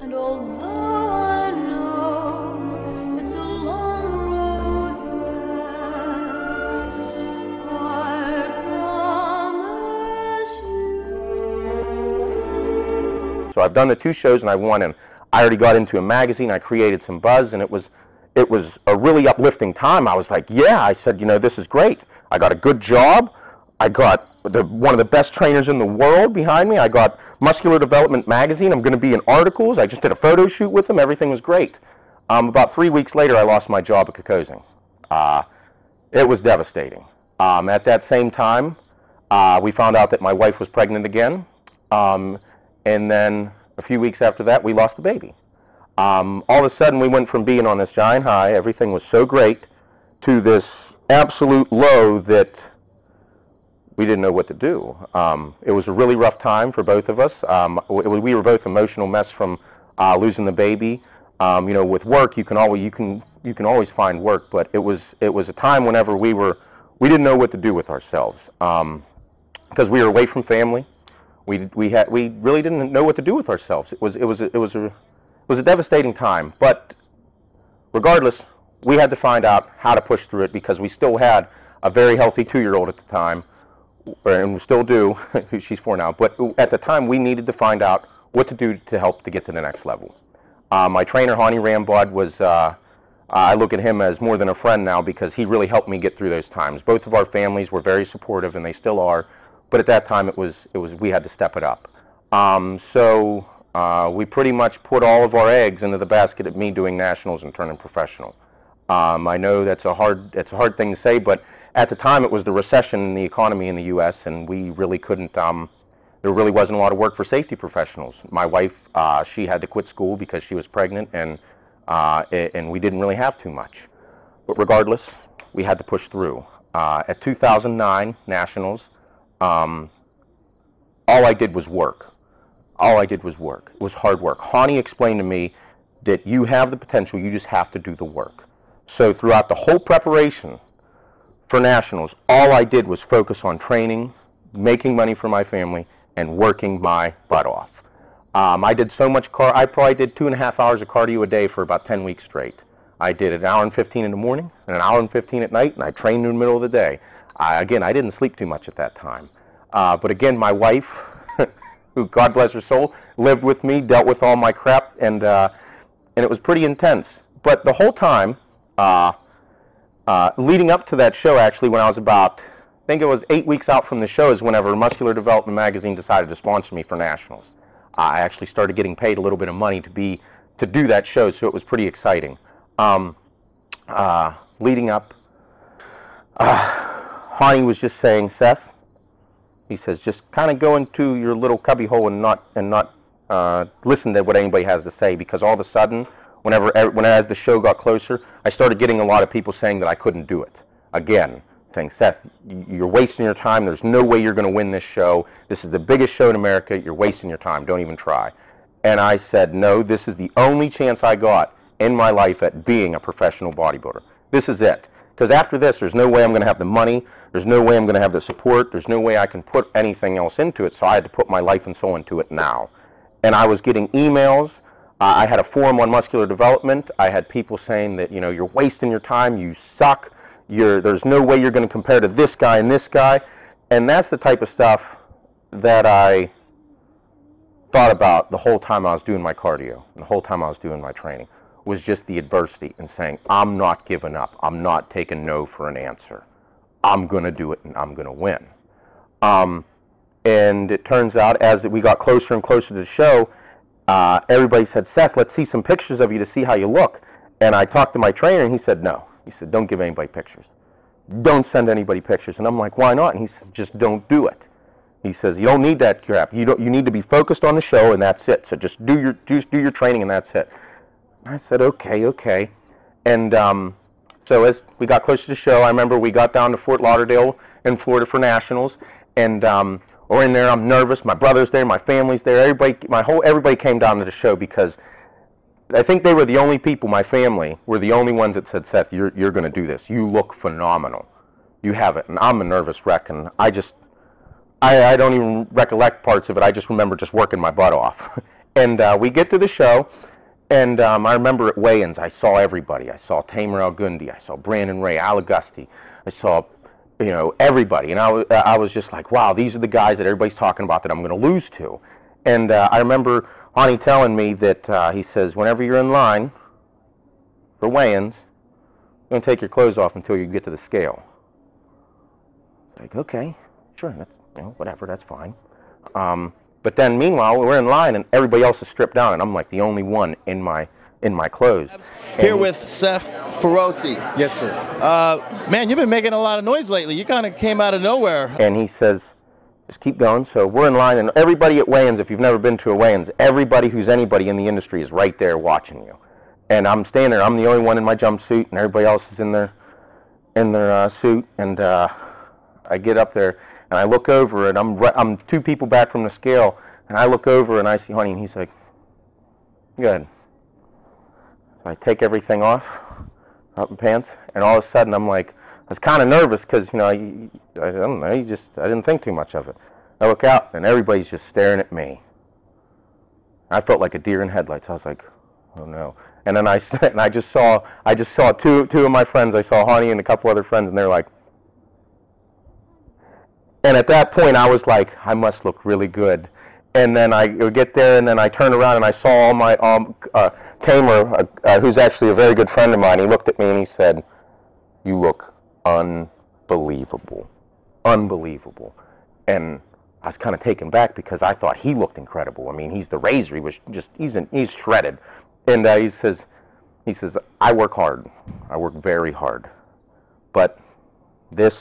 And although I know it's a long road back, I promise you. So I've done the 2 shows and I won, and I already got into a magazine. I created some buzz, and it was a really uplifting time. I was like, yeah, I said, you know, this is great. I got a good job. I got one of the best trainers in the world behind me. I got Muscular Development magazine. I'm going to be in articles. I just did a photo shoot with them. Everything was great. About 3 weeks later, I lost my job at Kokosing. It was devastating. At that same time, we found out that my wife was pregnant again. And then a few weeks after that, we lost the baby. All of a sudden, we went from being on this giant high, everything was so great, to this absolute low that we didn't know what to do. It was a really rough time for both of us. We were both emotional mess from losing the baby. You know, with work, you can always find work, but it was a time whenever we didn't know what to do with ourselves, because we were away from family. We really didn't know what to do with ourselves. It was a devastating time, but regardless, we had to find out how to push through it, because we still had a very healthy 2-year-old at the time, and we still do. She's 4 now, but at the time we needed to find out what to do to help to get to the next level. My trainer, Hani Rambod, was, I look at him as more than a friend now, because he really helped me get through those times. Both of our families were very supportive, and they still are, but at that time we had to step it up. We pretty much put all of our eggs into the basket of me doing nationals and turning professional. I know that's a hard thing to say, but at the time it was the recession in the economy in the U.S., and we really couldn't, there really wasn't a lot of work for safety professionals. My wife, she had to quit school because she was pregnant, and we didn't really have too much. But regardless, we had to push through. At 2009 Nationals, all I did was work. All I did was work. It was hard work. Hani explained to me that you have the potential, you just have to do the work. So throughout the whole preparation for Nationals, all I did was focus on training, making money for my family, and working my butt off. I did so much I probably did 2.5 hours of cardio a day for about 10 weeks straight. I did an hour and 15 in the morning, and an hour and 15 at night, and I trained in the middle of the day. Again, I didn't sleep too much at that time. But again, my wife, who, God bless her soul, lived with me, dealt with all my crap, and it was pretty intense. But the whole time, leading up to that show, actually, when I was about, I think it was 8 weeks out from the show, is whenever Muscular Development magazine decided to sponsor me for Nationals. I actually started getting paid a little bit of money to do that show, so it was pretty exciting. Leading up, Hani was just saying, Seth, he says, just kind of go into your little cubbyhole and not listen to what anybody has to say, because all of a sudden, as the show got closer, I started getting a lot of people saying that I couldn't do it. Again, saying, Seth, you're wasting your time. There's no way you're going to win this show. This is the biggest show in America. You're wasting your time. Don't even try. And I said, no, this is the only chance I got in my life at being a professional bodybuilder. This is it. Because after this, there's no way I'm going to have the money. There's no way I'm going to have the support. There's no way I can put anything else into it. So I had to put my life and soul into it now. And I was getting emails. I had a forum on muscular development. I had people saying that, you know, you're wasting your time. You suck. There's no way you're going to compare to this guy and this guy. And that's the type of stuff that I thought about the whole time I was doing my cardio and the whole time I was doing my training, was just the adversity and saying, I'm not giving up. I'm not taking no for an answer. I'm going to do it, and I'm going to win. And it turns out, as we got closer and closer to the show, everybody said, Seth, let's see some pictures of you to see how you look. And I talked to my trainer, and he said, no. He said, don't give anybody pictures. Don't send anybody pictures. And I'm like, why not? And he said, just don't do it. He says, you don't need that crap. You need to be focused on the show, and that's it. So just do your training, and that's it. I said, okay. And so as we got closer to the show, I remember we got down to Fort Lauderdale in Florida for Nationals, and we're in there. I'm nervous. My brother's there. My family's there. Everybody came down to the show, because I think they were the only people, my family, were the only ones that said, Seth, you're going to do this. You look phenomenal. You have it. And I'm a nervous wreck, and I don't even recollect parts of it. I just remember just working my butt off. And we get to the show, and I remember at weigh-ins, I saw everybody. I saw Tamer Al-Gundi, I saw Brandon Ray, Al Augusti, I saw, you know, everybody. And I was just like, wow, these are the guys that everybody's talking about that I'm going to lose to. And I remember Hani telling me that he says, whenever you're in line for weigh-ins, you're going to take your clothes off until you get to the scale. Like, okay, sure, that's, you know, whatever, that's fine. But then, meanwhile, we're in line, and everybody else is stripped down, and I'm like the only one in my clothes. Here with Seth Feroce. Yes, sir. Man, you've been making a lot of noise lately. You kind of came out of nowhere. And he says, just keep going. So we're in line, and everybody at weigh-ins, if you've never been to a weigh-ins, everybody who's anybody in the industry is right there watching you. And I'm standing there. I'm the only one in my jumpsuit, and everybody else is in their suit. And I get up there, and I look over, and I'm 2 people back from the scale, and I look over, and I see Honey, and he's like, good. So I take everything off, up my pants, and all of a sudden I'm like, I was kind of nervous because, you know, I don't know, I didn't think too much of it. I look out, and everybody's just staring at me. I felt like a deer in headlights. I was like, oh no. And then I just saw two of my friends. I saw Honey and a couple other friends, and they're like, and at that point I was like, I must look really good. And then I get there, and then I turn around, and I saw all my Tamer, who's actually a very good friend of mine. He looked at me and he said, "You look unbelievable, unbelievable." And I was kind of taken back because I thought he looked incredible. I mean, he's the Razor. He was just he's shredded. And he says, I work hard. I work very hard. But this,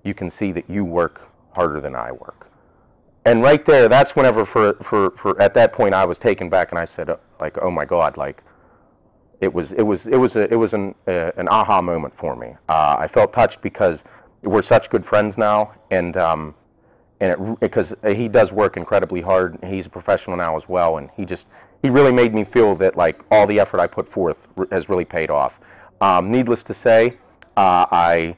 you can see that you work harder than I work. And right there, that's whenever for at that point I was taken back, and I said, like, oh my God, like it was an aha moment for me. I felt touched because we're such good friends now, and because he does work incredibly hard. He's a professional now as well, and he really made me feel that like all the effort I put forth has really paid off. Needless to say, I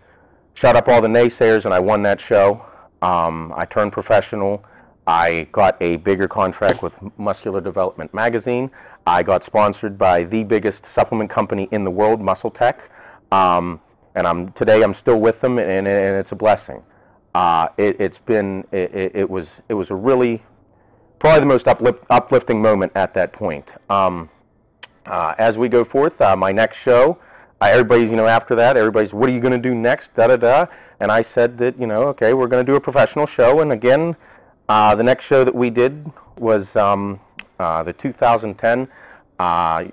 shut up all the naysayers and I won that show. I turned professional. I got a bigger contract with Muscular Development magazine. I got sponsored by the biggest supplement company in the world, Muscle Tech. And today I'm still with them, and it's a blessing. It was a really, probably the most uplifting moment at that point. As we go forth, my next show, everybody's, after that, everybody's, what are you going to do next, da-da-da, and I said that, okay, we're going to do a professional show, and again, the next show that we did was the 2010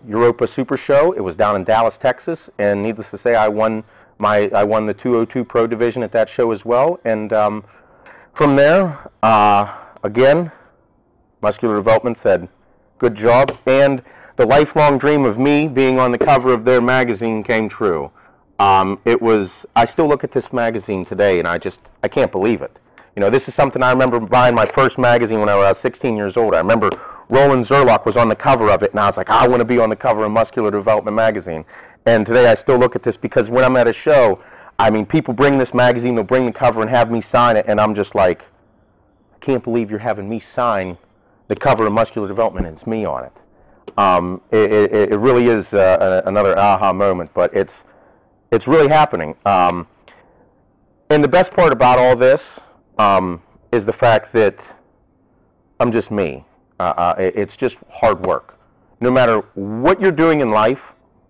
Europa Super Show. It was down in Dallas, Texas, and needless to say, I won the 202 Pro Division at that show as well, and from there, again, Muscular Development said, good job, and the lifelong dream of me being on the cover of their magazine came true. I still look at this magazine today, and I can't believe it. This is something I remember buying my first magazine when I was 16 years old. I remember Roland Zerlock was on the cover of it, and I was like, I want to be on the cover of Muscular Development magazine. And today I still look at this because when I'm at a show, I mean, people bring this magazine, they'll bring the cover and have me sign it, and I'm just like, I can't believe you're having me sign the cover of Muscular Development, and it's me on it. It really is another aha moment, but it's really happening. And the best part about all this is the fact that I'm just me. It's just hard work. No matter what you're doing in life,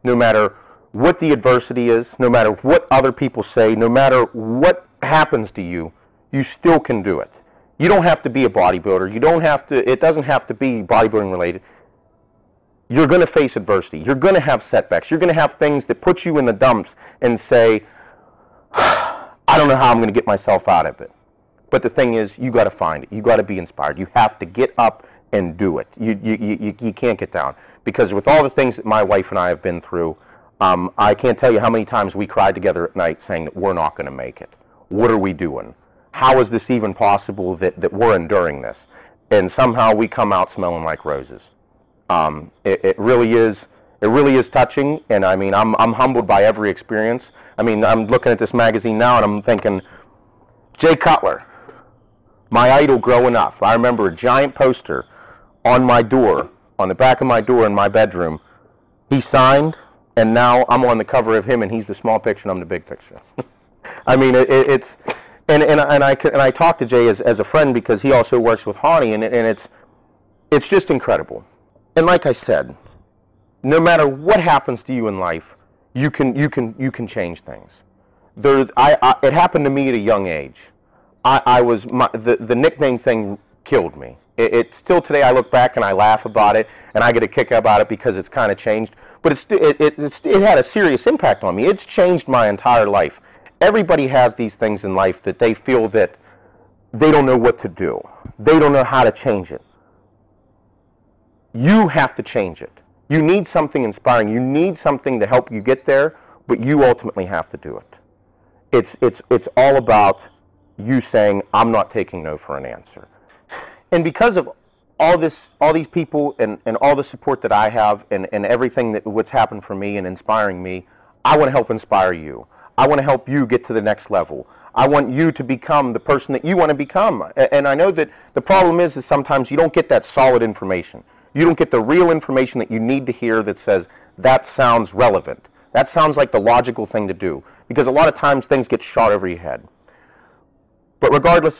no matter what the adversity is, no matter what other people say, no matter what happens to you, you still can do it. You don't have to be a bodybuilder. It doesn't have to be bodybuilding related. You're going to face adversity. You're going to have setbacks. You're going to have things that put you in the dumps and say, I don't know how I'm going to get myself out of it. But the thing is, you got to find it. You got to be inspired. You have to get up and do it. You can't get down. Because with all the things that my wife and I have been through, I can't tell you how many times we cried together at night saying that we're not going to make it. What are we doing? How is this even possible that we're enduring this? And somehow we come out smelling like roses. It really is touching, and I mean, I'm humbled by every experience. I mean, I'm looking at this magazine now, and I'm thinking, Jay Cutler, my idol growing up. I remember a giant poster on my door on the back of my door in my bedroom. He signed, and now I'm on the cover of him, and he's the small picture, and I'm the big picture. I mean, it's and I talk to Jay as a friend because he also works with Hani, and it's just incredible. And like I said, no matter what happens to you in life, you can change things. It happened to me at a young age. The nickname thing killed me. It still today I look back and I laugh about it, and I get a kick about it because it's kind of changed. But it had a serious impact on me. It's changed my entire life. Everybody has these things in life that they feel that they don't know what to do. They don't know how to change it. You have to change it. You need something inspiring. You need something to help you get there, but you ultimately have to do it. It's all about you saying, I'm not taking no for an answer. And because of all these people and all the support that I have and everything what's happened for me and inspiring me, I want to help inspire you. I want to help you get to the next level. I want you to become the person that you want to become. And I know that the problem is sometimes you don't get that solid information. You don't get the real information that you need to hear that says, that sounds relevant. That sounds like the logical thing to do. Because a lot of times things get shot over your head. But regardless,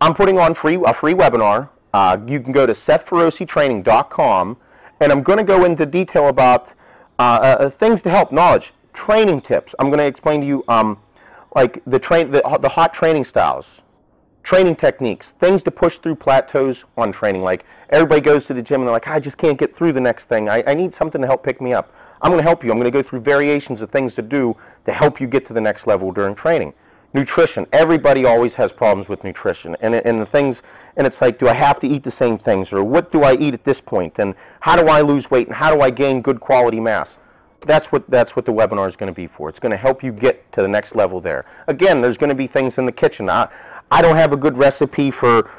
I'm putting on a free webinar. You can go to SethFeroceTraining.com, and I'm going to go into detail about things to help knowledge, training tips. I'm going to explain to you like the hot training styles, training techniques, things to push through plateaus on training. Like everybody goes to the gym and they're like, I just can't get through the next thing. I need something to help pick me up. I'm going to help you. I'm going to go through variations of things to do to help you get to the next level during training. Nutrition. Everybody always has problems with nutrition, and the things, and it's like, do I have to eat the same things, or what do I eat at this point, and how do I lose weight, and how do I gain good quality mass? That's what the webinar is going to be for. It's going to help you get to the next level there. Again, there's going to be things in the kitchen. I don't have a good recipe for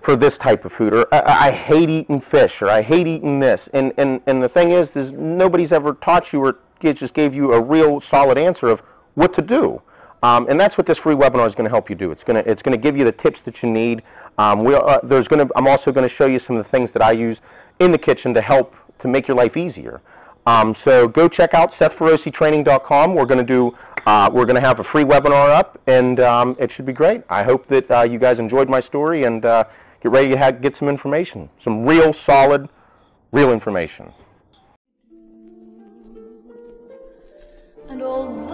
this type of food, or I hate eating fish, or I hate eating this, and the thing is nobody's ever taught you or just gave you a real solid answer of what to do. And that's what this free webinar is going to help you do. It's going to give you the tips that you need. I'm also going to show you some of the things that I use in the kitchen to help to make your life easier. So go check out SethFeroceTraining.com. We're going to have a free webinar up, and it should be great. I hope that you guys enjoyed my story and get ready to get some information, some real solid, real information. And although